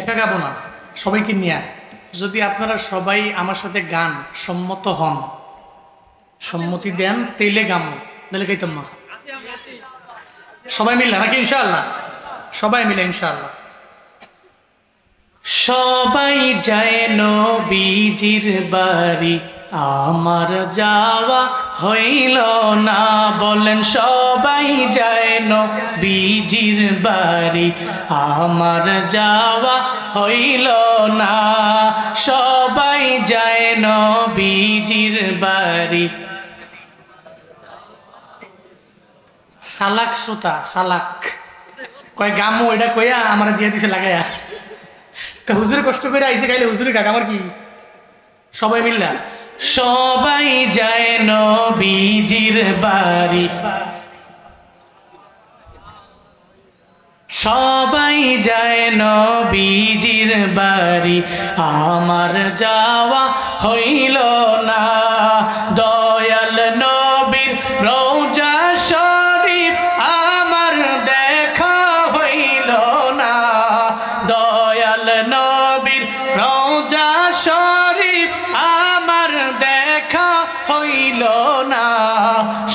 একা গাবো না, সবাইকে নিয়ে। যদি আপনারা সবাই আমার সাথে গান সম্মত হন, সম্মতি দেন, তেলে গামো, তাহলে গাইতাম না। সবাই মিলে নাকি? ইনশাআল্লাহ সবাই মিলে ইনশাআল্লাহ। সবাই যায় নবীজির বাড়ি, আমার যাওয়া হইল না। বলেন সবাই যায় নবীজির বাড়ি, আমার যাওয়া হইল না। সবাই যায় নবীজির বাড়ি। সালাক শ্রোতা, সালাক কয় গামো, এটা কইয়া আমার দিয়ে দিছে লাগাইয়া। হুজুরে কষ্ট করে আইসে, গাইলে হুজুরে কাক আমার কি। সবাই মিল্লা সবাই যায় নবীজির বাড়ি, সবাই যায় নবীজির বাড়ি, আমার যাওয়া হইল না। দয়াল নবীর রওজা শরীফ আমার দেখা হইল না। দয়াল নবীর রওজা শরীফ আমার দেখা হইল না।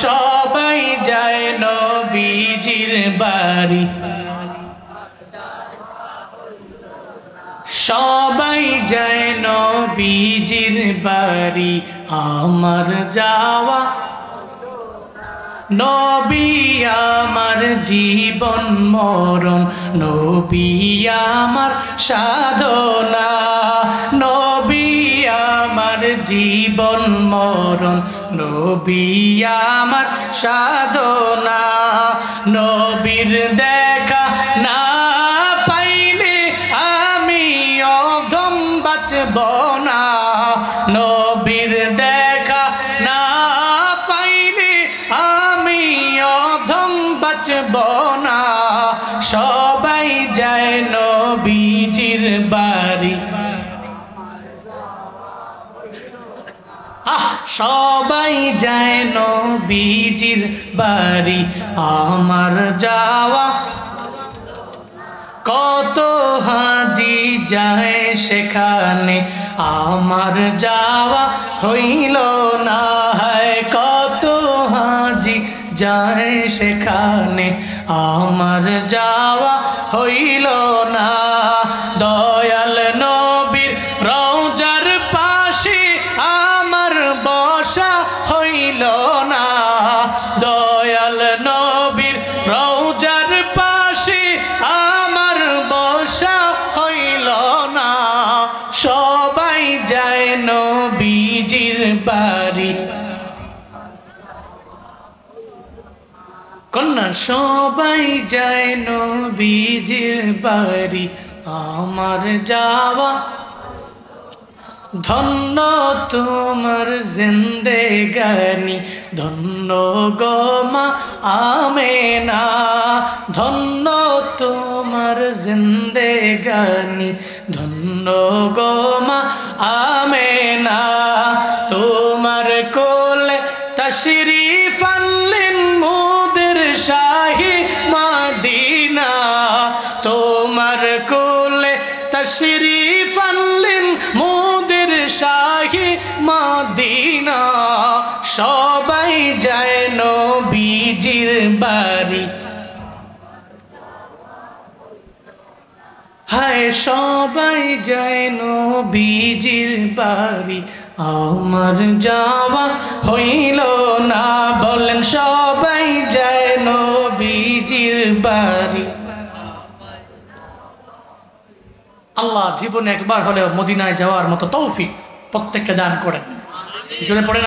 সবাই যায় নবীজির বাড়ি, সবাই যায় নবীজির বাড়ি, আমার যাওয়া। নবী আমার জীবন মরণ, নবী আমার সাধনা। নবী আমার জীবন মরণ, নবী আমার সাধনা। নবীর দেখা না পাইলে আমি অধম বাঁচব না। নবীর দেখা না পাইলে আমি অধম বাঁচব না। সবাই যায় নবীজির বাড়ি, সবাই যায় নবীজির বাড়ি, আমার যাওয়া। কত হাজি যায় সেখানে, আমার যাওয়া হইল না। হয় কত হাজি যায় সেখানে, আমার যাওয়া হইল না। দয়াল নবীর রওজার পাশে আমার বসা হইল না। দয়াল নবীর রওজার পাশে আমার বসা হইল না। সবাই যায় নবীজির বাড়ি, কন্যা সবাই যায় নবীজির বাড়ি, আমার যাওয়া। ধন্য তোমার জিন্দেগানি, ধন্য গো মা আমেনা। ধন্য তোমার জিন্দেগানি, ধন্য গো মা আমেনা। তোমার কোলে তশরিফ আনলেন মোদের শাহী মদিনা। তোমার কোলে তশরিফ আনলেন মোদের শাহী মদিনা। সবাই যায় নবীজির বাড়ি, হায় সবাই যায় নবীজির বাড়ি, আমার যাওয়া হইল না। বলেন সবাই যায় নবীজির বাড়ি। আল্লাহ জীবনে একবার হলেও মদিনায় যাওয়ার মতো তৌফিক প্রত্যেককে দান করেন। জোরে পড়েন।